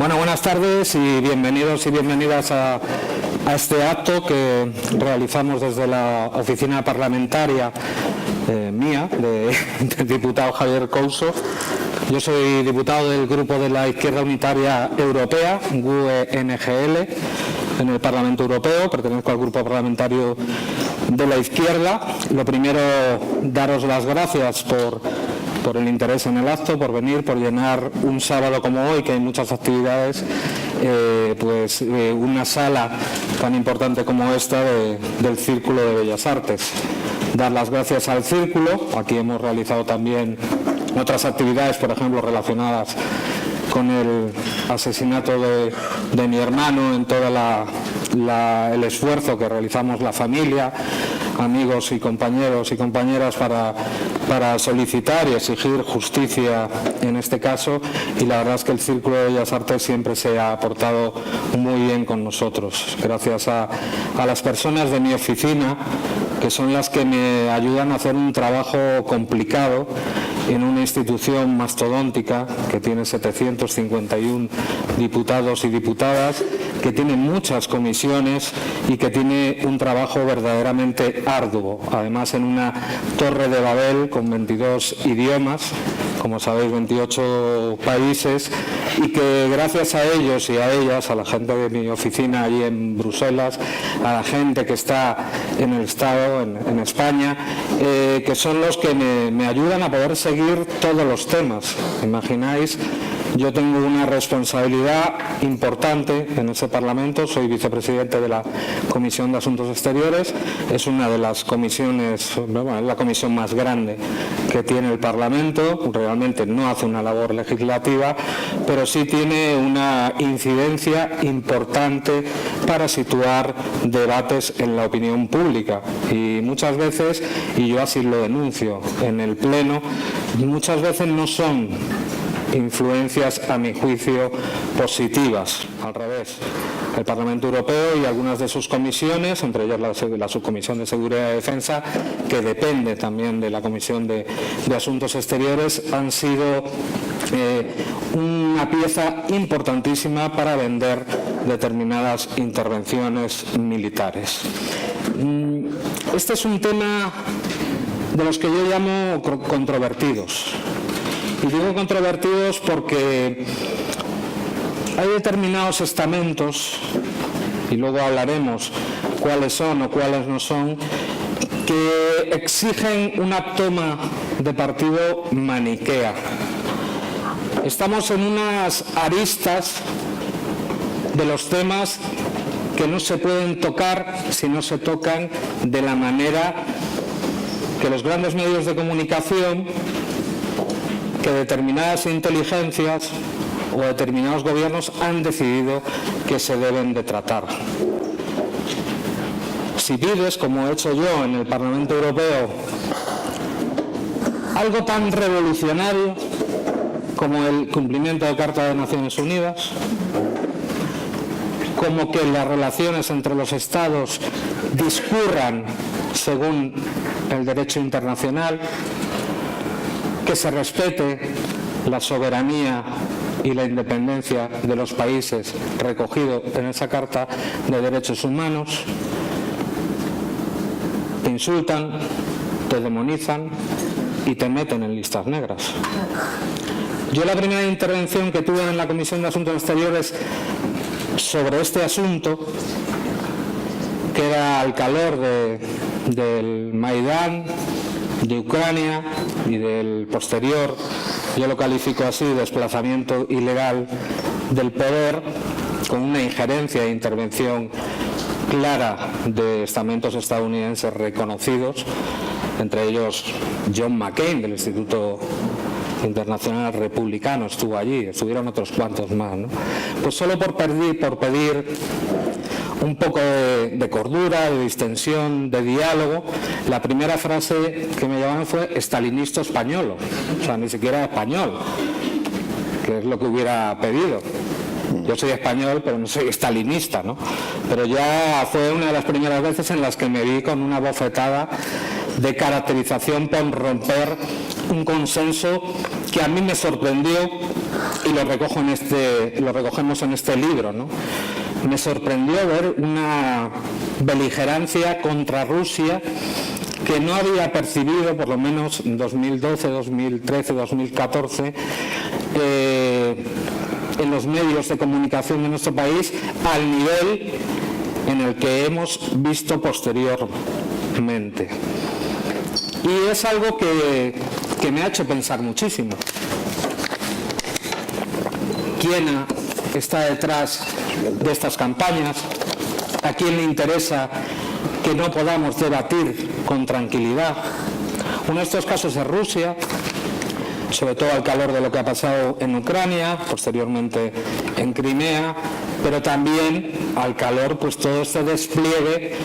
Bueno, buenas tardes y bienvenidos y bienvenidas a este acto que realizamos desde la oficina parlamentaria mía, del diputado Javier Couso. Yo soy diputado del Grupo de la Izquierda Unitaria Europea, GUE-NGL, en el Parlamento Europeo. Pertenezco al Grupo Parlamentario de la Izquierda. Lo primero, daros las gracias por el interés en el acto, por venir, por llenar un sábado como hoy, que hay muchas actividades, una sala tan importante como esta del Círculo de Bellas Artes. Dar las gracias al Círculo. Aquí hemos realizado también otras actividades, por ejemplo, relacionadas con el asesinato de mi hermano, en todo el esfuerzo que realizamos la familia, amigos y compañeros y compañeras para solicitar y exigir justicia en este caso, y la verdad es que el Círculo de Bellas Artes siempre se ha portado muy bien con nosotros. Gracias a las personas de mi oficina, que son las que me ayudan a hacer un trabajo complicado en una institución mastodóntica que tiene 751 diputados y diputadas, que tiene muchas comisiones y que tiene un trabajo verdaderamente arduo, además en una torre de Babel con 22 idiomas, como sabéis 28 países, y que gracias a ellos y a ellas, a la gente de mi oficina allí en Bruselas, a la gente que está en el Estado, en España, que son los que me ayudan a poder seguir todos los temas. Imagináis, yo tengo una responsabilidad importante en ese Parlamento, soy vicepresidente de la Comisión de Asuntos Exteriores, es una de las comisiones, bueno, es la comisión más grande que tiene el Parlamento, realmente no hace una labor legislativa, pero sí tiene una incidencia importante para situar debates en la opinión pública. Y muchas veces, y yo así lo denuncio en el Pleno, muchas veces no son influencias, a mi juicio, positivas. Al revés, el Parlamento Europeo y algunas de sus comisiones, entre ellas la Subcomisión de Seguridad y Defensa, que depende también de la Comisión de Asuntos Exteriores, han sido una pieza importantísima para vender determinadas intervenciones militares. Este es un tema de los que yo llamo controvertidos. Y digo controvertidos porque hay determinados estamentos, y luego hablaremos cuáles son o cuáles no son, que exigen una toma de partido maniquea. Estamos en unas aristas de los temas que no se pueden tocar si no se tocan de la manera que los grandes medios de comunicación, que determinadas inteligencias o determinados gobiernos han decidido que se deben de tratar. Si pides, como he hecho yo en el Parlamento Europeo, algo tan revolucionario como el cumplimiento de la Carta de Naciones Unidas, como que las relaciones entre los Estados discurran según el derecho internacional, que se respete la soberanía y la independencia de los países recogido en esa Carta de Derechos Humanos, te insultan, te demonizan y te meten en listas negras. Yo la primera intervención que tuve en la Comisión de Asuntos Exteriores sobre este asunto, que era al calor del Maidán, de Ucrania y del posterior, yo lo califico así, desplazamiento ilegal del poder, con una injerencia e intervención clara de estamentos estadounidenses reconocidos, entre ellos John McCain del Instituto Internacional Republicano estuvo allí, estuvieron otros cuantos más, ¿no? Pues solo por pedir un poco de cordura, de distensión, de diálogo. La primera frase que me llamaron fue estalinista español, o sea, ni siquiera español, que es lo que hubiera pedido. Yo soy español, pero no soy estalinista, ¿no? Pero ya fue una de las primeras veces en las que me vi con una bofetada de caracterización por romper un consenso que a mí me sorprendió y lo recogemos en este libro, ¿no? Me sorprendió ver una beligerancia contra Rusia que no había percibido, por lo menos en 2012, 2013, 2014, en los medios de comunicación de nuestro país al nivel en el que hemos visto posteriormente. Y es algo que me ha hecho pensar muchísimo. ¿Quién está detrás de estas campañas? ¿A quién le interesa que no podamos debatir con tranquilidad? Uno de estos casos es Rusia, sobre todo al calor de lo que ha pasado en Ucrania, posteriormente en Crimea, pero también al calor, pues todo este despliegue,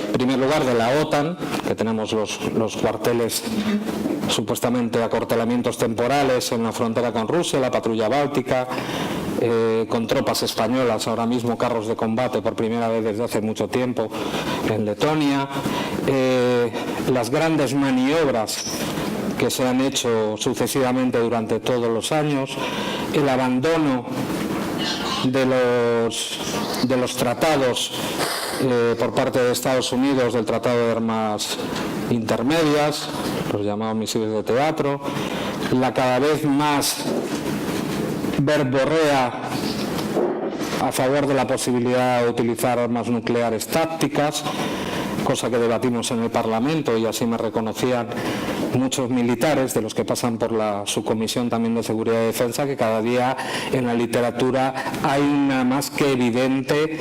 en primer lugar de la OTAN, que tenemos los cuarteles, supuestamente acortelamientos temporales en la frontera con Rusia, la patrulla báltica, con tropas españolas, ahora mismo carros de combate por primera vez desde hace mucho tiempo en Letonia, las grandes maniobras que se han hecho sucesivamente durante todos los años, el abandono de los tratados por parte de Estados Unidos, del Tratado de Armas Intermedias, los llamados misiles de teatro, la cada vez más verborrea a favor de la posibilidad de utilizar armas nucleares tácticas, cosa que debatimos en el Parlamento y así me reconocían muchos militares de los que pasan por la subcomisión también de Seguridad y Defensa, que cada día en la literatura hay una más que evidente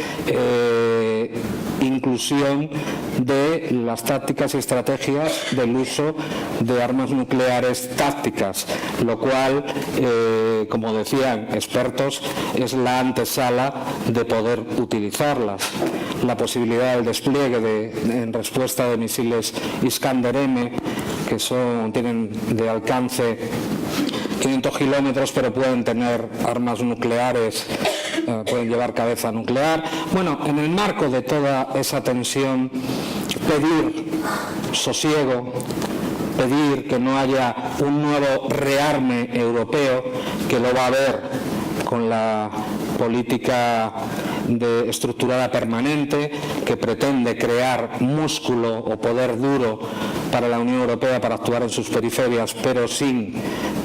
inclusión de las tácticas y estrategias del uso de armas nucleares tácticas, lo cual, como decían expertos, es la antesala de poder utilizarlas. La posibilidad del despliegue en respuesta de misiles Iskander-M, que tienen de alcance 500 kilómetros, pero pueden tener armas nucleares, pueden llevar cabeza nuclear. Bueno, en el marco de toda esa tensión, pedir sosiego, pedir que no haya un nuevo rearme europeo, que lo va a haber con la política estructurada permanente, que pretende crear músculo o poder duro para la Unión Europea para actuar en sus periferias, pero sin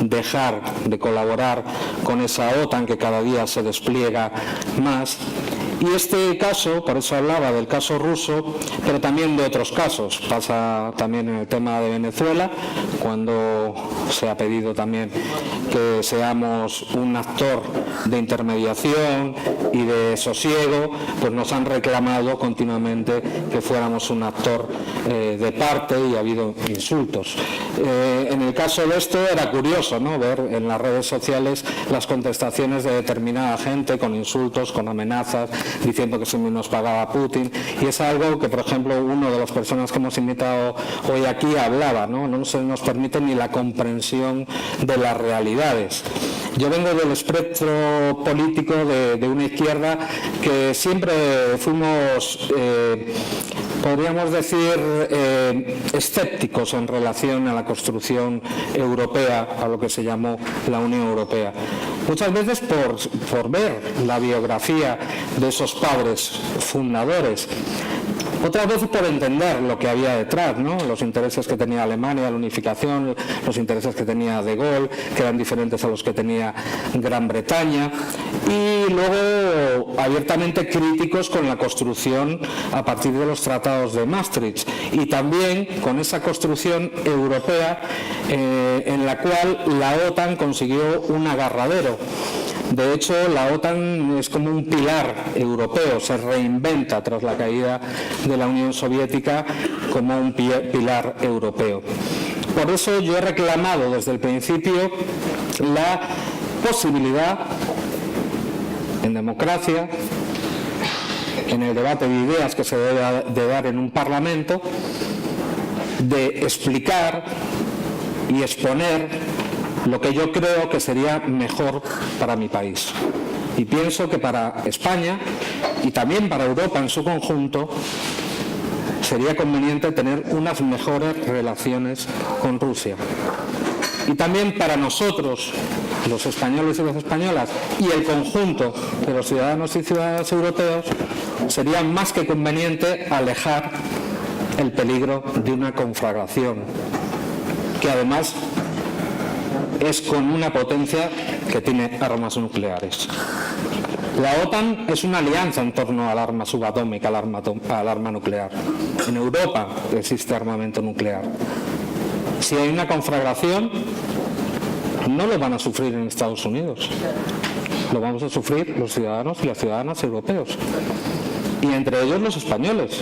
dejar de colaborar con esa OTAN que cada día se despliega más. Y este caso, por eso hablaba del caso ruso, pero también de otros casos. Pasa también en el tema de Venezuela, cuando se ha pedido también que seamos un actor de intermediación y de sosiego, pues nos han reclamado continuamente que fuéramos un actor de parte y ha habido insultos. En el caso de esto era curioso, ¿no?, ver en las redes sociales las contestaciones de determinada gente con insultos, con amenazas, diciendo que se nos pagaba Putin, y es algo que, por ejemplo, una de las personas que hemos invitado hoy aquí hablaba, no se nos permite ni la comprensión de las realidades. Yo vengo del espectro político de una izquierda que siempre fuimos, podríamos decir, escépticos en relación a la construcción europea, a lo que se llamó la Unión Europea. Muchas veces por ver la biografía de esos padres fundadores, otras veces por entender lo que había detrás, ¿no?, los intereses que tenía Alemania, la unificación, los intereses que tenía De Gaulle, que eran diferentes a los que tenía Gran Bretaña, y luego abiertamente críticos con la construcción a partir de los tratados de Maastricht y también con esa construcción europea en la cual la OTAN consiguió un agarradero. De hecho, la OTAN es como un pilar europeo, se reinventa tras la caída de la Unión Soviética como un pilar europeo. Por eso yo he reclamado desde el principio la posibilidad, en democracia, en el debate de ideas que se debe de dar en un Parlamento, de explicar y exponer lo que yo creo que sería mejor para mi país. Y pienso que para España y también para Europa en su conjunto sería conveniente tener unas mejores relaciones con Rusia. Y también para nosotros, los españoles y las españolas, y el conjunto de los ciudadanos y ciudadanas europeos, sería más que conveniente alejar el peligro de una conflagración, que además es con una potencia que tiene armas nucleares. La OTAN es una alianza en torno al arma subatómica, al arma nuclear. En Europa existe armamento nuclear. Si hay una conflagración, no lo van a sufrir en Estados Unidos. Lo vamos a sufrir los ciudadanos y las ciudadanas europeos. Y entre ellos los españoles.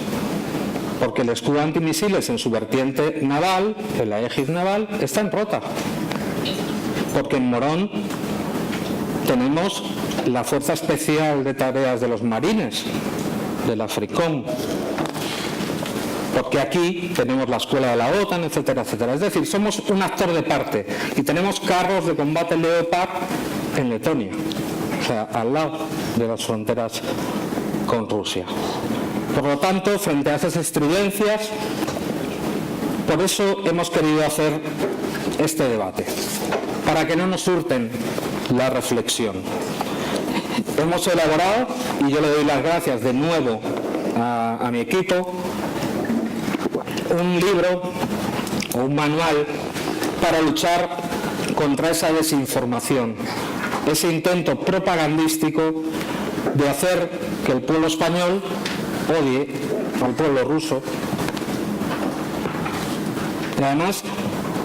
Porque el escudo antimisiles en su vertiente naval, en la égida naval, está en Rota. Porque en Morón tenemos la Fuerza Especial de Tareas de los Marines, de la FRICOM. Porque aquí tenemos la escuela de la OTAN, etcétera, etcétera. Es decir, somos un actor de parte y tenemos carros de combate Leopard en Letonia, o sea, al lado de las fronteras con Rusia. Por lo tanto, frente a esas estridencias, por eso hemos querido hacer este debate, para que no nos hurten la reflexión. Hemos elaborado, y yo le doy las gracias de nuevo a mi equipo, un libro o un manual para luchar contra esa desinformación, ese intento propagandístico de hacer que el pueblo español odie al pueblo ruso. Y además,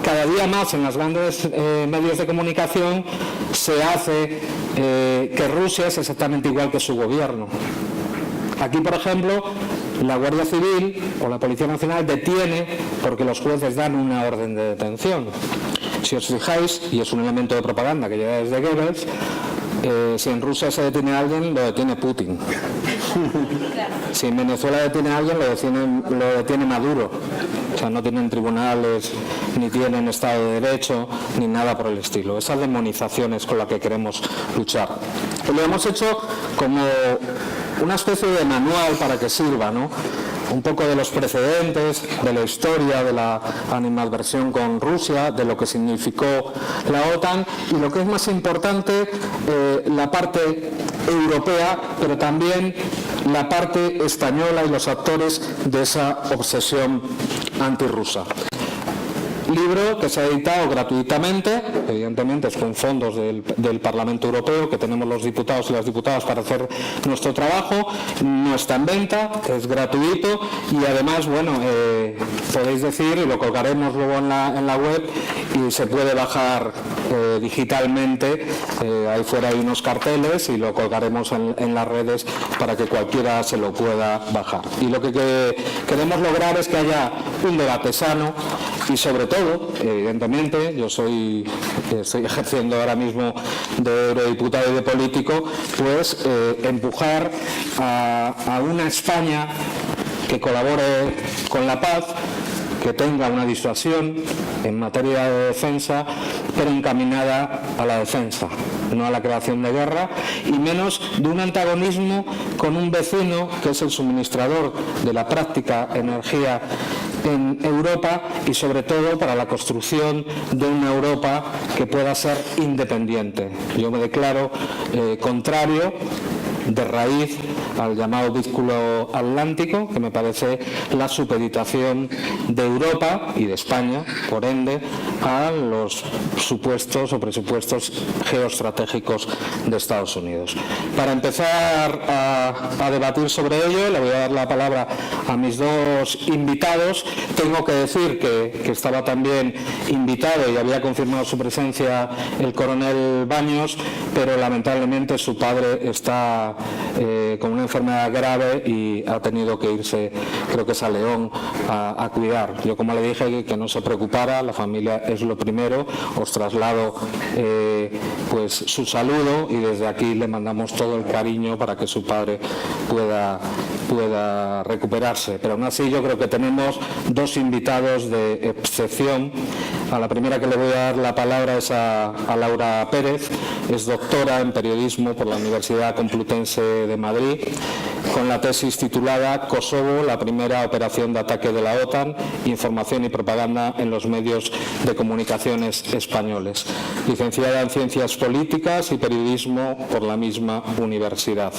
cada día más en los grandes medios de comunicación se hace que Rusia es exactamente igual que su gobierno. Aquí, por ejemplo, la Guardia Civil o la Policía Nacional detiene porque los jueces dan una orden de detención. Si os fijáis, y es un elemento de propaganda que llega desde Goebbels, si en Rusia se detiene a alguien, lo detiene Putin. Si en Venezuela detiene a alguien, lo detiene Maduro. O sea, no tienen tribunales, ni tienen Estado de Derecho, ni nada por el estilo. Esas demonizaciones con las que queremos luchar. Lo hemos hecho como una especie de manual para que sirva, ¿no? Un poco de los precedentes, de la historia, de la animadversión con Rusia, de lo que significó la OTAN y lo que es más importante, la parte europea, pero también la parte española y los actores de esa obsesión antirrusa. Libro que se ha editado gratuitamente, evidentemente es con fondos del Parlamento Europeo, que tenemos los diputados y las diputadas para hacer nuestro trabajo. No está en venta, es gratuito y además, bueno, podéis decir, y lo colgaremos luego en la web, y se puede bajar digitalmente. Ahí fuera hay unos carteles y lo colgaremos en las redes para que cualquiera se lo pueda bajar. Y lo que queremos lograr es que haya un debate sano y sobre todo, evidentemente, yo estoy ejerciendo ahora mismo de eurodiputado y de político, pues empujar a una España que colabore con la paz, que tenga una disuasión en materia de defensa, pero encaminada a la defensa, no a la creación de guerra, y menos de un antagonismo con un vecino que es el suministrador de la práctica energía en Europa y sobre todo para la construcción de una Europa que pueda ser independiente. Yo me declaro contrario de raíz al llamado vínculo atlántico, que me parece la supeditación de Europa y de España, por ende, a los supuestos o presupuestos geoestratégicos de Estados Unidos. Para empezar a debatir sobre ello, le voy a dar la palabra a mis dos invitados. Tengo que decir que estaba también invitado y había confirmado su presencia el coronel Baños, pero lamentablemente su padre está con una enfermedad grave y ha tenido que irse, creo que es a León, a cuidar. Yo, como le dije, que no se preocupara, la familia es lo primero. Os traslado pues su saludo y desde aquí le mandamos todo el cariño para que su padre pueda recuperarse. Pero aún así yo creo que tenemos dos invitados de excepción A la primera que le voy a dar la palabra es a Laura Pérez, es doctora en periodismo por la Universidad Complutense de Madrid, con la tesis titulada Kosovo, la primera operación de ataque de la OTAN, información y propaganda en los medios de comunicaciones españoles. Licenciada en Ciencias Políticas y Periodismo por la misma universidad.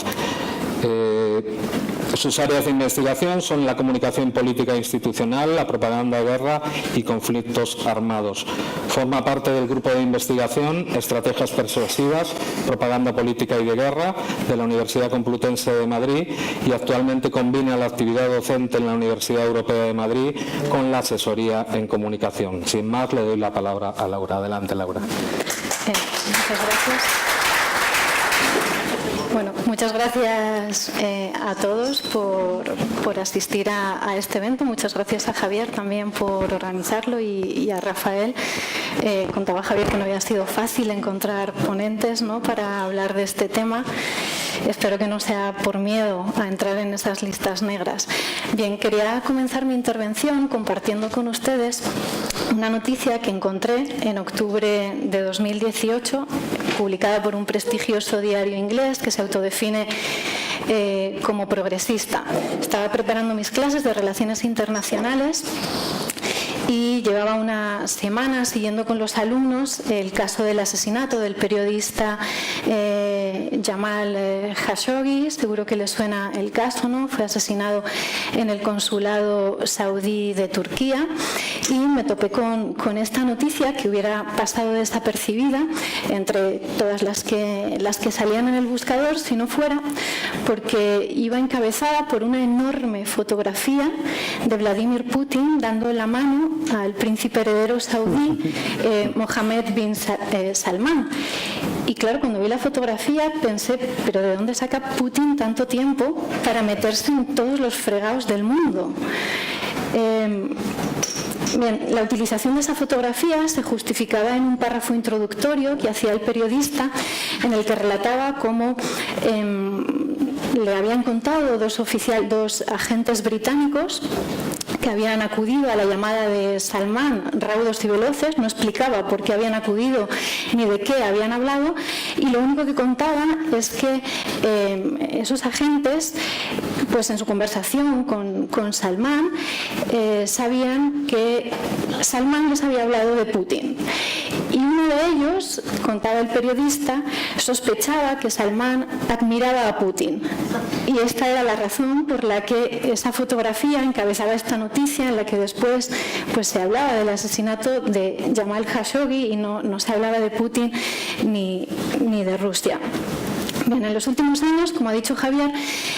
Sus áreas de investigación son la comunicación política e institucional, la propaganda de guerra y conflictos armados. Forma parte del grupo de investigación Estrategias Persuasivas, Propaganda Política y de Guerra de la Universidad Complutense de Madrid y actualmente combina la actividad docente en la Universidad Europea de Madrid con la asesoría en comunicación. Sin más, le doy la palabra a Laura. Adelante, Laura. Muchas gracias. Bueno, muchas gracias a todos por asistir a este evento. Muchas gracias a Javier también por organizarlo y a Rafael. Contaba Javier que no había sido fácil encontrar ponentes, ¿no?, para hablar de este tema. Espero que no sea por miedo a entrar en esas listas negras. Bien, quería comenzar mi intervención compartiendo con ustedes una noticia que encontré en octubre de 2018, publicada por un prestigioso diario inglés que se autodefine como progresista. Estaba preparando mis clases de Relaciones Internacionales y llevaba una semana siguiendo con los alumnos el caso del asesinato del periodista Jamal Khashoggi. Seguro que les suena el caso, ¿no? Fue asesinado en el consulado saudí de Turquía y me topé con esta noticia que hubiera pasado desapercibida entre todas las que salían en el buscador, si no fuera porque iba encabezada por una enorme fotografía de Vladimir Putin dando la mano al príncipe heredero saudí Mohammed bin Salman. Y claro, cuando vi la fotografía pensé, ¿pero de dónde saca Putin tanto tiempo para meterse en todos los fregados del mundo? Bien, la utilización de esa fotografía se justificaba en un párrafo introductorio que hacía el periodista en el que relataba cómo le habían contado dos agentes británicos que habían acudido a la llamada de Salman, raudos y veloces. No explicaba por qué habían acudido ni de qué habían hablado, y lo único que contaba es que esos agentes, pues en su conversación con Salman, sabían que Salman les había hablado de Putin. Y uno de ellos, contaba el periodista, sospechaba que Salman admiraba a Putin. Y esta era la razón por la que esa fotografía encabezaba esta noticia, en la que después pues se hablaba del asesinato de Jamal Khashoggi y no se hablaba de Putin ni de Rusia. Bien, en los últimos años, como ha dicho Javier,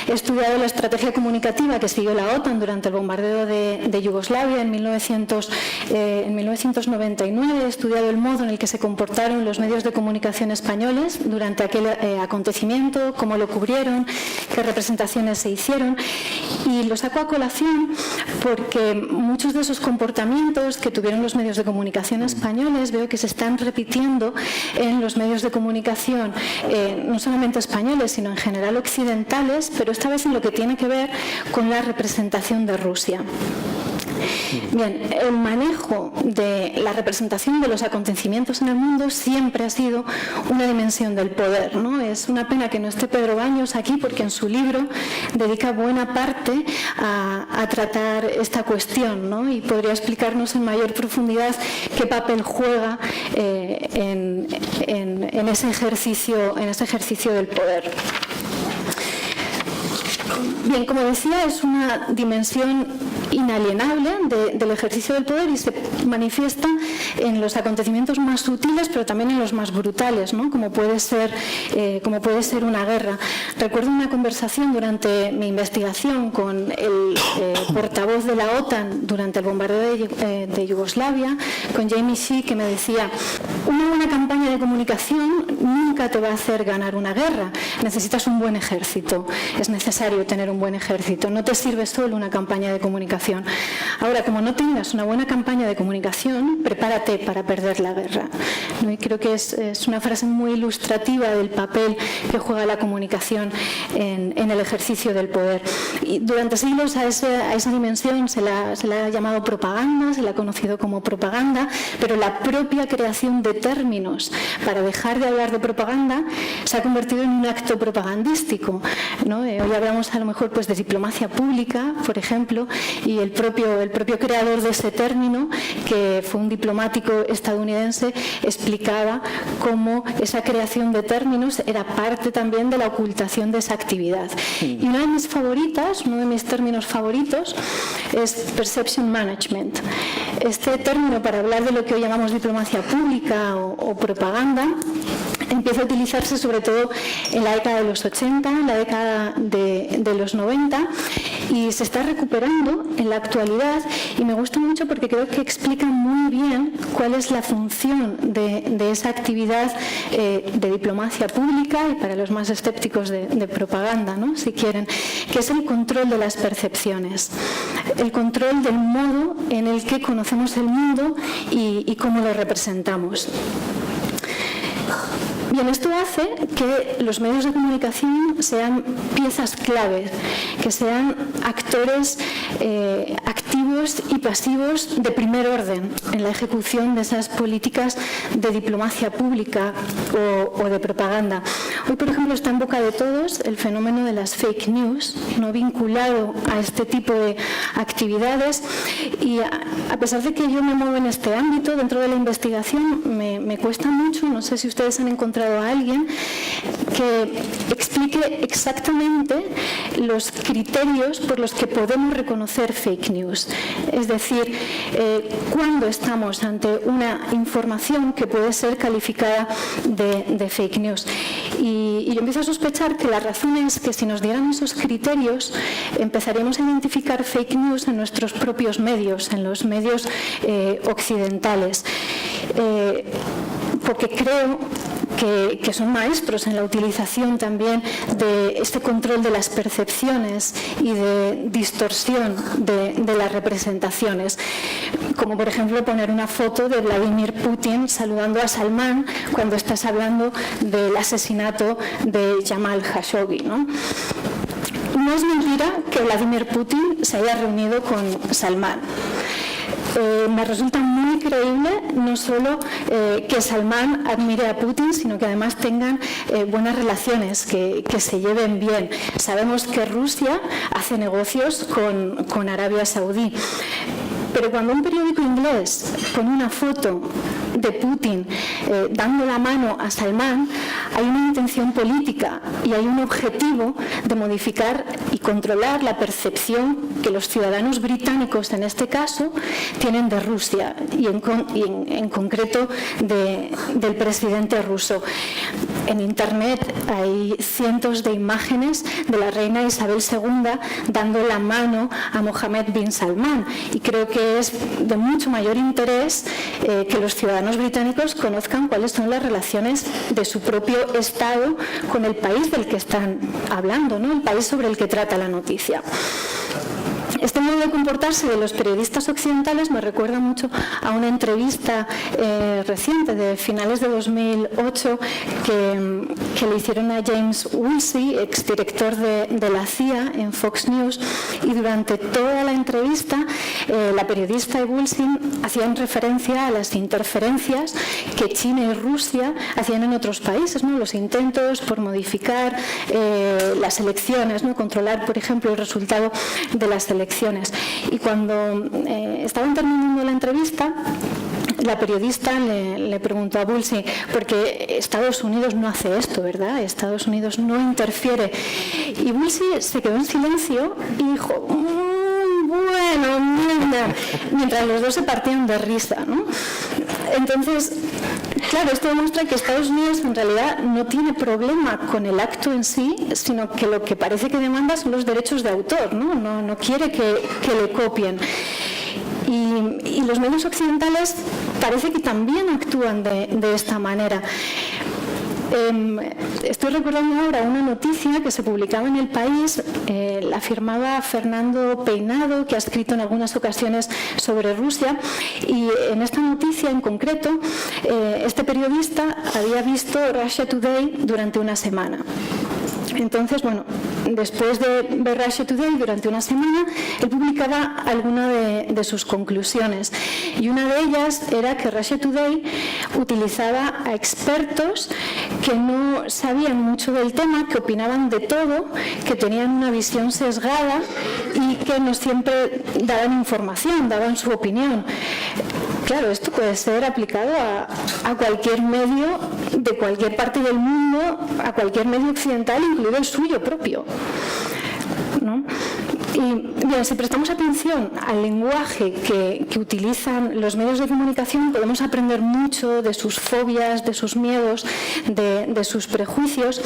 he estudiado la estrategia comunicativa que siguió la OTAN durante el bombardeo de Yugoslavia en 1999. He estudiado el modo en el que se comportaron los medios de comunicación españoles durante aquel acontecimiento, cómo lo cubrieron, qué representaciones se hicieron. Y lo saco a colación porque muchos de esos comportamientos que tuvieron los medios de comunicación españoles veo que se están repitiendo en los medios de comunicación, no solamente españoles, sino en general occidentales, pero esta vez en lo que tiene que ver con la representación de Rusia. Bien, el manejo de la representación de los acontecimientos en el mundo siempre ha sido una dimensión del poder, ¿no? Es una pena que no esté Pedro Baños aquí, porque en su libro dedica buena parte a tratar esta cuestión, ¿no? Y podría explicarnos en mayor profundidad qué papel juega en ese ejercicio del poder. Bien, como decía, es una dimensión inalienable del ejercicio del poder y se manifiesta en los acontecimientos más sutiles, pero también en los más brutales, ¿no? Como puede ser una guerra. Recuerdo una conversación durante mi investigación con el portavoz de la OTAN durante el bombardeo de Yugoslavia, con Jamie Shee, que me decía: una buena campaña de comunicación nunca te va a hacer ganar una guerra. Necesitas un buen ejército. Es necesario tener un buen ejército. No te sirve solo una campaña de comunicación. Ahora, como no tengas una buena campaña de comunicación, prepara prepárate para perder la guerra, ¿no? Y creo que es una frase muy ilustrativa del papel que juega la comunicación en el ejercicio del poder. Y durante siglos a esa dimensión se la ha llamado propaganda, se la ha conocido como propaganda, pero la propia creación de términos para dejar de hablar de propaganda se ha convertido en un acto propagandístico, ¿no? Hoy hablamos a lo mejor pues de diplomacia pública, por ejemplo, y el propio creador de ese término, que fue un diplomático estadounidense, explicaba cómo esa creación de términos era parte también de la ocultación de esa actividad. Y una de mis favoritas, uno de mis términos favoritos es perception management. Este término, para hablar de lo que hoy llamamos diplomacia pública o propaganda, empieza a utilizarse sobre todo en la década de los 80, en la década de los 90, y se está recuperando en la actualidad, y me gusta mucho porque creo que explica muy bien cuál es la función de esa actividad de diplomacia pública, y para los más escépticos de propaganda, ¿no? Si quieren, que es el control de las percepciones, el control del modo en el que conocemos el mundo y cómo lo representamos. Bien, esto hace que los medios de comunicación sean piezas clave, que sean actores activos y pasivos de primer orden en la ejecución de esas políticas de diplomacia pública o de propaganda. Hoy, por ejemplo, está en boca de todos el fenómeno de las fake news, no vinculado a este tipo de actividades, y a pesar de que yo me muevo en este ámbito, dentro de la investigación, me cuesta mucho, no sé si ustedes han encontrado a alguien que explique exactamente los criterios por los que podemos reconocer fake news. Es decir, cuando estamos ante una información que puede ser calificada de fake news. Y yo empiezo a sospechar que la razón es que si nos dieran esos criterios, empezaríamos a identificar fake news en nuestros propios medios, en los medios occidentales. Porque creo que son maestros en la utilización también de este control de las percepciones y de distorsión de las representaciones, como por ejemplo poner una foto de Vladimir Putin saludando a Salman cuando estás hablando del asesinato de Jamal Khashoggi, ¿no? No es mentira que Vladimir Putin se haya reunido con Salman. Me resulta muy creíble no solo que Salman admire a Putin, sino que además tengan buenas relaciones, que se lleven bien. Sabemos que Rusia hace negocios con Arabia Saudí. Pero cuando un periódico inglés pone una foto de Putin dando la mano a Salman, hay una intención política y hay un objetivo de modificar y controlar la percepción que los ciudadanos británicos, en este caso, tienen de Rusia y en concreto del presidente ruso. En Internet hay cientos de imágenes de la reina Isabel II dando la mano a Mohammed bin Salman, y creo que es de mucho mayor interés que los ciudadanos británicos conozcan cuáles son las relaciones de su propio Estado con el país del que están hablando, ¿no? El país sobre el que trata la noticia. Este modo de comportarse de los periodistas occidentales me recuerda mucho a una entrevista reciente de finales de 2008 que le hicieron a James Woolsey, exdirector de la CIA, en Fox News, y durante toda la entrevista la periodista y Woolsey hacían referencia a las interferencias que China y Rusia hacían en otros países, ¿no? Los intentos por modificar las elecciones, ¿no? Controlar, por ejemplo, el resultado de las elecciones. Y cuando estaban terminando la entrevista, la periodista le preguntó a Woolsey, porque Estados Unidos no hace esto, ¿verdad? Estados Unidos no interfiere. Y Woolsey se quedó en silencio y dijo, bueno, mierda, mientras los dos se partían de risa, ¿no? Entonces, claro, esto demuestra que Estados Unidos en realidad no tiene problema con el acto en sí, sino que lo que parece que demanda son los derechos de autor, ¿no? No quiere que le copien. Y los medios occidentales parece que también actúan de esta manera. Estoy recordando ahora una noticia que se publicaba en El País, la firmaba Fernando Peinado, que ha escrito en algunas ocasiones sobre Rusia, y en esta noticia en concreto, este periodista había visto Russia Today durante una semana. Entonces, bueno, después de ver Russia Today durante una semana, él publicaba alguna de sus conclusiones. Y una de ellas era que Russia Today utilizaba a expertos que no sabían mucho del tema, que opinaban de todo, que tenían una visión sesgada y que no siempre daban información, daban su opinión. Claro, esto puede ser aplicado a cualquier medio de cualquier parte del mundo, a cualquier medio occidental, incluido el suyo propio, ¿no? Y bien, si prestamos atención al lenguaje que utilizan los medios de comunicación, podemos aprender mucho de sus fobias, de sus miedos, de sus prejuicios.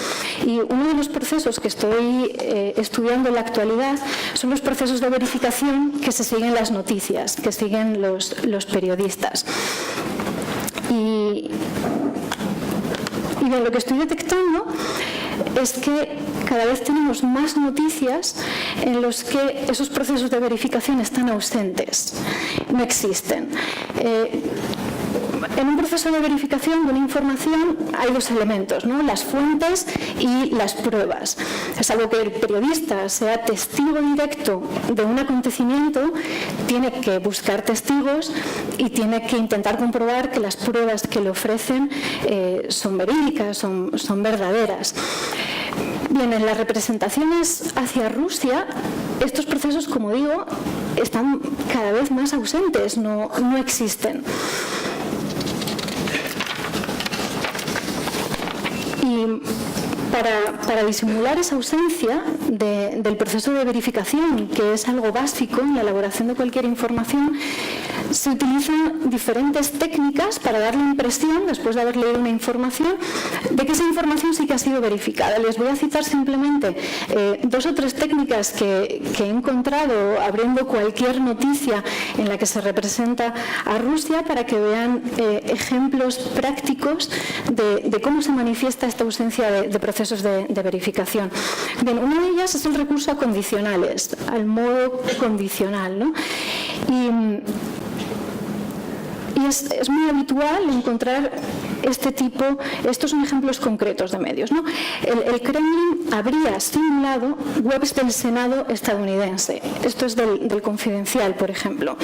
Y uno de los procesos que estoy estudiando en la actualidad son los procesos de verificación que se siguen las noticias, que siguen los periodistas. Y bien, lo que estoy detectando es que cada vez tenemos más noticias en los que esos procesos de verificación están ausentes, no existen. En un proceso de verificación de una información hay dos elementos, ¿no? Las fuentes y las pruebas. Es algo que el periodista sea testigo directo de un acontecimiento, tiene que buscar testigos y tiene que intentar comprobar que las pruebas que le ofrecen son verídicas, son verdaderas. Bien, en las representaciones hacia Rusia, estos procesos, como digo, están cada vez más ausentes, no existen. Y para disimular esa ausencia del proceso de verificación, que es algo básico en la elaboración de cualquier información, se utilizan diferentes técnicas para dar la impresión, después de haber leído una información, de que esa información sí que ha sido verificada. Les voy a citar simplemente dos o tres técnicas que he encontrado abriendo cualquier noticia en la que se representa a Rusia para que vean ejemplos prácticos de cómo se manifiesta esta ausencia de procesos de verificación. Bien, una de ellas es el recurso a condicionales, al modo condicional, ¿no? Y es muy habitual encontrar estos son ejemplos concretos de medios, ¿no? El Kremlin habría simulado webs del Senado estadounidense. Esto es del Confidencial, por ejemplo.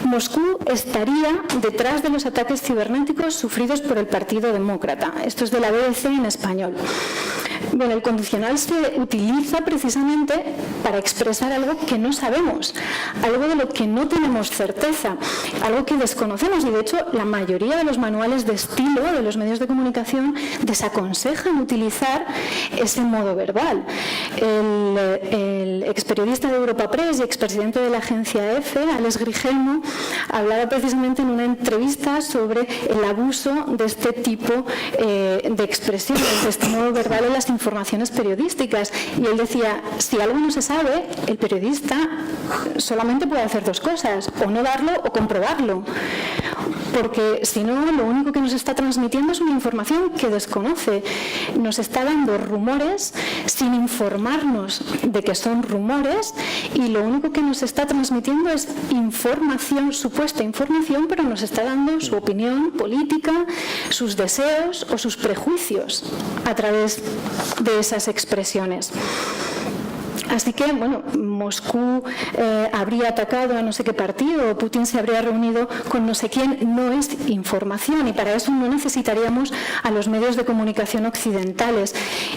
Moscú estaría detrás de los ataques cibernéticos sufridos por el Partido Demócrata. Esto es de la BBC en español. Bueno, el condicional se utiliza precisamente para expresar algo que no sabemos, algo de lo que no tenemos certeza, algo que desconocemos. Y de hecho, la mayoría de los manuales de estilo de los medios de comunicación desaconsejan utilizar ese modo verbal. El experiodista de Europa Press y expresidente de la agencia EFE, Alex Grigelmo, hablaba precisamente en una entrevista sobre el abuso de este tipo de expresiones, de este modo verbal en las informaciones periodísticas. Y él decía, si algo no se sabe, el periodista solamente puede hacer dos cosas, o no darlo o comprobarlo. Porque si no, lo único que nos está transmitiendo es una información que desconoce. Nos está dando rumores sin informarnos de que son rumores, y lo único que nos está transmitiendo es información, supuesta información, pero nos está dando su opinión política, sus deseos o sus prejuicios a través de esas expresiones. Así que, bueno, Moscú habría atacado a no sé qué partido, o Putin se habría reunido con no sé quién, no es información, y para eso no necesitaríamos a los medios de comunicación occidentales.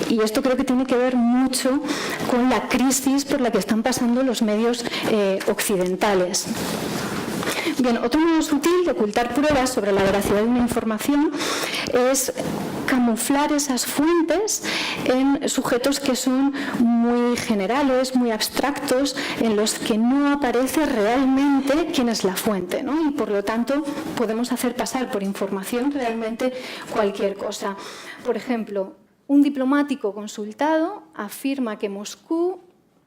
Y esto creo que tiene que ver mucho con la crisis por la que están pasando los medios occidentales. Bien, otro modo sutil de ocultar pruebas sobre la veracidad de una información es camuflar esas fuentes en sujetos que son muy generales, muy abstractos, en los que no aparece realmente quién es la fuente, ¿no? Y por lo tanto podemos hacer pasar por información realmente cualquier cosa. Por ejemplo, un diplomático consultado afirma que Moscú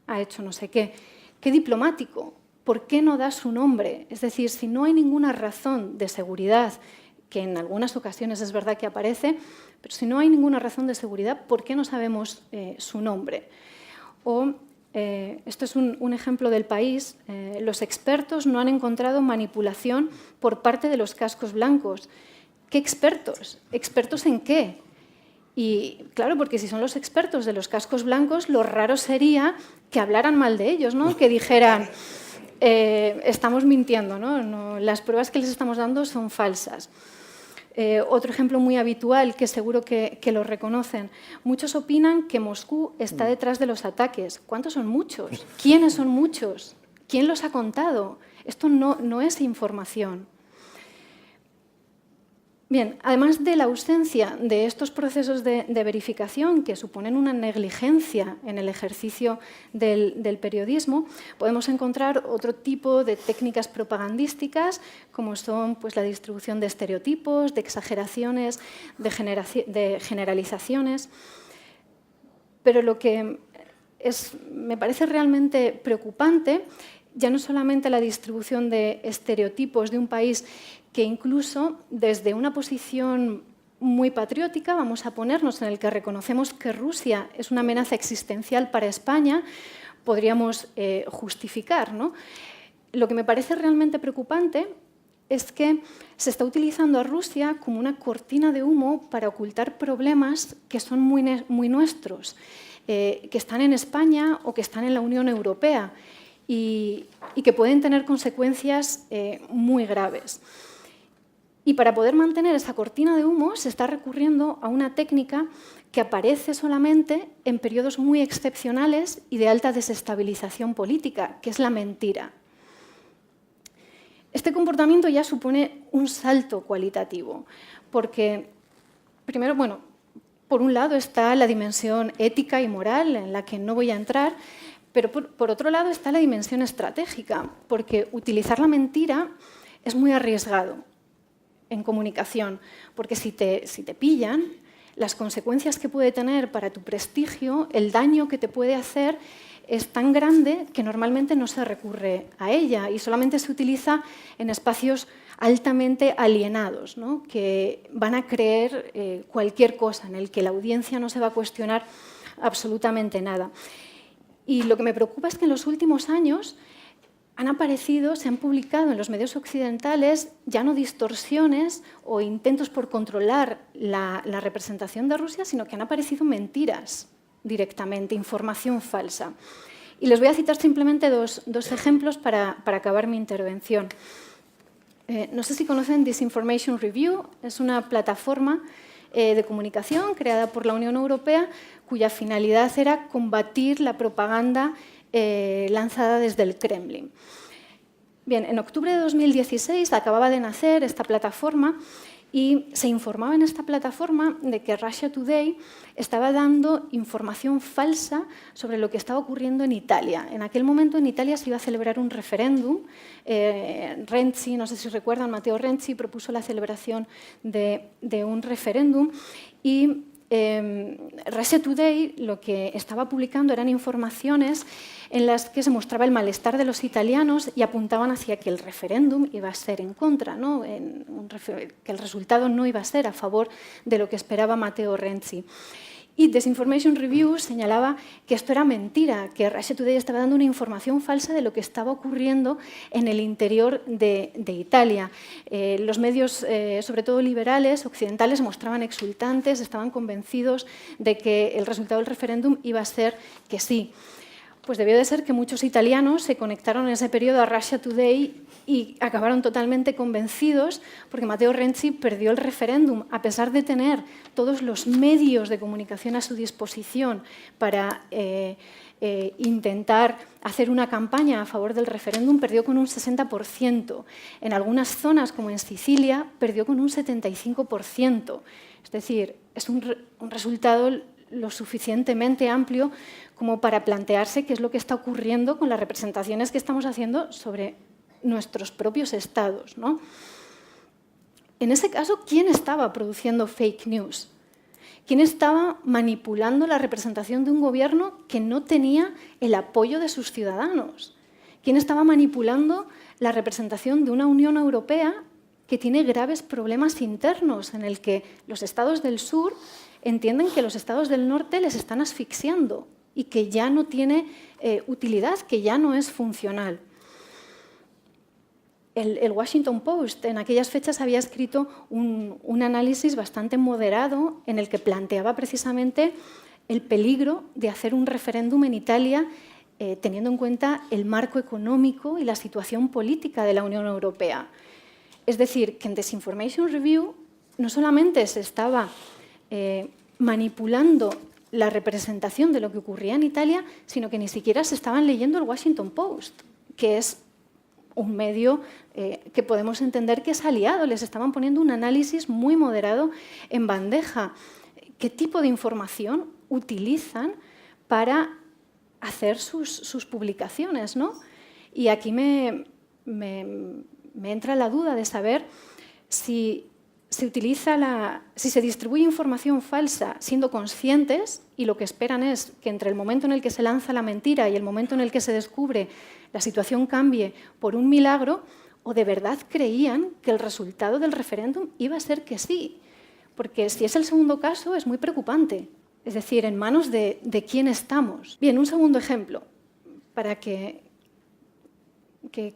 ha hecho no sé qué. ¿Qué diplomático? ¿Por qué no da su nombre? Es decir, si no hay ninguna razón de seguridad, que en algunas ocasiones es verdad que aparece, Pero si no hay ninguna razón de seguridad, ¿por qué no sabemos su nombre? O, esto es un ejemplo del país, los expertos no han encontrado manipulación por parte de los cascos blancos. ¿Qué expertos? ¿Expertos en qué? Y claro, porque si son los expertos de los cascos blancos, lo raro sería que hablaran mal de ellos, ¿no? Que dijeran, estamos mintiendo, ¿no? Las pruebas que les estamos dando son falsas. Otro ejemplo muy habitual, que seguro que lo reconocen. Muchos opinan que Moscú está detrás de los ataques. ¿Cuántos son muchos? ¿Quiénes son muchos? ¿Quién los ha contado? Esto no es información. Bien, además de la ausencia de estos procesos de verificación que suponen una negligencia en el ejercicio del periodismo, podemos encontrar otro tipo de técnicas propagandísticas, como son pues, la distribución de estereotipos, de exageraciones, de generalizaciones. Pero lo que me parece realmente preocupante ya no solamente la distribución de estereotipos de un país que incluso desde una posición muy patriótica, vamos a ponernos en el que reconocemos que Rusia es una amenaza existencial para España, podríamos justificar, ¿no? Lo que me parece realmente preocupante es que se está utilizando a Rusia como una cortina de humo para ocultar problemas que son muy nuestros, que están en España o que están en la Unión Europea y que pueden tener consecuencias muy graves. Y para poder mantener esa cortina de humo se está recurriendo a una técnica que aparece solamente en periodos muy excepcionales y de alta desestabilización política, que es la mentira. Este comportamiento ya supone un salto cualitativo, porque, primero, bueno, por un lado está la dimensión ética y moral, en la que no voy a entrar, pero por otro lado está la dimensión estratégica, porque utilizar la mentira es muy arriesgado en comunicación, porque si te pillan, las consecuencias que puede tener para tu prestigio, el daño que te puede hacer, es tan grande que normalmente no se recurre a ella y solamente se utiliza en espacios altamente alienados, ¿no? Que van a creer cualquier cosa, en el que la audiencia no se va a cuestionar absolutamente nada. Y lo que me preocupa es que en los últimos años se han publicado en los medios occidentales ya no distorsiones o intentos por controlar la representación de Rusia, sino que han aparecido mentiras directamente, información falsa. Y les voy a citar simplemente dos ejemplos para acabar mi intervención. No sé si conocen Disinformation Review, es una plataforma de comunicación creada por la Unión Europea cuya finalidad era combatir la propaganda lanzada desde el Kremlin. Bien, en octubre de 2016 acababa de nacer esta plataforma y se informaba en esta plataforma de que Russia Today estaba dando información falsa sobre lo que estaba ocurriendo en Italia. En aquel momento en Italia se iba a celebrar un referéndum. Renzi, no sé si recuerdan, Matteo Renzi propuso la celebración de un referéndum y Russia Today lo que estaba publicando eran informaciones en las que se mostraba el malestar de los italianos y apuntaban hacia que el referéndum iba a ser en contra, ¿no? Que el resultado no iba a ser a favor de lo que esperaba Matteo Renzi. Y Disinformation Review señalaba que esto era mentira, que Russia Today estaba dando una información falsa de lo que estaba ocurriendo en el interior de Italia. Los medios, sobre todo liberales, occidentales, mostraban exultantes, estaban convencidos de que el resultado del referéndum iba a ser que sí. Pues debió de ser que muchos italianos se conectaron en ese periodo a Russia Today y acabaron totalmente convencidos porque Matteo Renzi perdió el referéndum, a pesar de tener todos los medios de comunicación a su disposición para intentar hacer una campaña a favor del referéndum, perdió con un 60%. En algunas zonas, como en Sicilia, perdió con un 75%. Es decir, es un resultado lo suficientemente amplio como para plantearse qué es lo que está ocurriendo con las representaciones que estamos haciendo sobre nuestros propios estados, ¿no? En ese caso, ¿quién estaba produciendo fake news? ¿Quién estaba manipulando la representación de un gobierno que no tenía el apoyo de sus ciudadanos? ¿Quién estaba manipulando la representación de una Unión Europea que tiene graves problemas internos, en el que los estados del sur entienden que los estados del norte les están asfixiando y que ya no tiene utilidad, que ya no es funcional. El Washington Post en aquellas fechas había escrito un análisis bastante moderado en el que planteaba precisamente el peligro de hacer un referéndum en Italia teniendo en cuenta el marco económico y la situación política de la Unión Europea. Es decir, que en Disinformation Review no solamente se estaba manipulando la representación de lo que ocurría en Italia, sino que ni siquiera se estaban leyendo el Washington Post, que es un medio que podemos entender que es aliado. Les estaban poniendo un análisis muy moderado en bandeja. ¿Qué tipo de información utilizan para hacer sus publicaciones, ¿no? Y aquí me entra la duda de saber si se distribuye información falsa siendo conscientes, y lo que esperan es que entre el momento en el que se lanza la mentira y el momento en el que se descubre la situación cambie por un milagro, o de verdad creían que el resultado del referéndum iba a ser que sí. Porque si es el segundo caso, es muy preocupante. Es decir, ¿en manos de quién estamos? Bien, un segundo ejemplo para que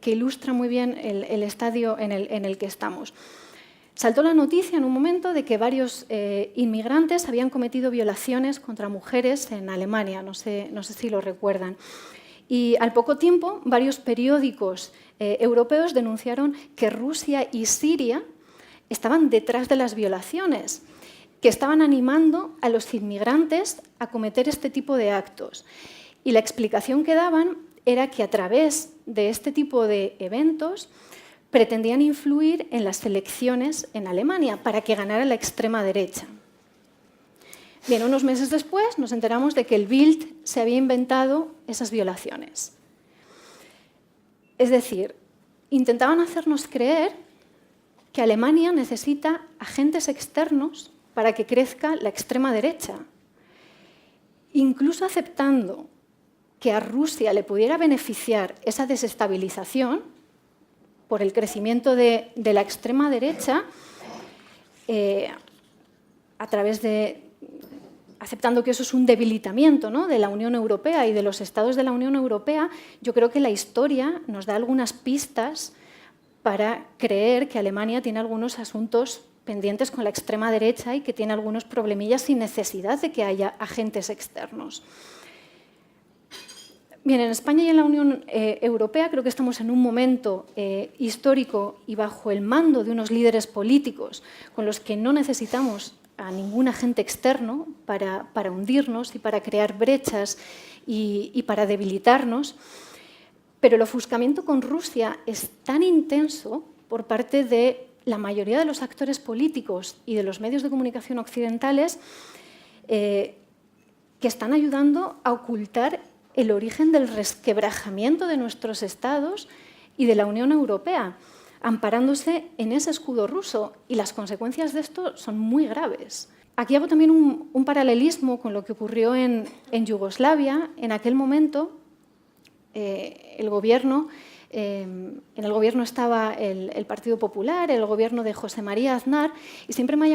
ilustra muy bien el estadio en el que estamos. Saltó la noticia en un momento de que varios inmigrantes habían cometido violaciones contra mujeres en Alemania, no sé si lo recuerdan. Y al poco tiempo, varios periódicos europeos denunciaron que Rusia y Siria estaban detrás de las violaciones, que estaban animando a los inmigrantes a cometer este tipo de actos. Y la explicación que daban era que a través de este tipo de eventos pretendían influir en las elecciones en Alemania para que ganara la extrema derecha. Bien, unos meses después nos enteramos de que el Bild se había inventado esas violaciones. Es decir, intentaban hacernos creer que Alemania necesita agentes externos para que crezca la extrema derecha, incluso aceptando que a Rusia le pudiera beneficiar esa desestabilización por el crecimiento de la extrema derecha, a través de aceptando que eso es un debilitamiento, ¿no?, de la Unión Europea y de los estados de la Unión Europea. Yo creo que la historia nos da algunas pistas para creer que Alemania tiene algunos asuntos pendientes con la extrema derecha y que tiene algunos problemillas sin necesidad de que haya agentes externos. Bien, en España y en la Unión Europea creo que estamos en un momento histórico y bajo el mando de unos líderes políticos con los que no necesitamos a ningún agente externo para hundirnos y para crear brechas y para debilitarnos. Pero el ofuscamiento con Rusia es tan intenso por parte de la mayoría de los actores políticos y de los medios de comunicación occidentales que están ayudando a ocultar el origen del resquebrajamiento de nuestros estados y de la Unión Europea, amparándose en ese escudo ruso, y las consecuencias de esto son muy graves. Aquí hago también un paralelismo con lo que ocurrió en Yugoslavia. En aquel momento, en el gobierno estaba el Partido Popular, el gobierno de José María Aznar, y siempre me ha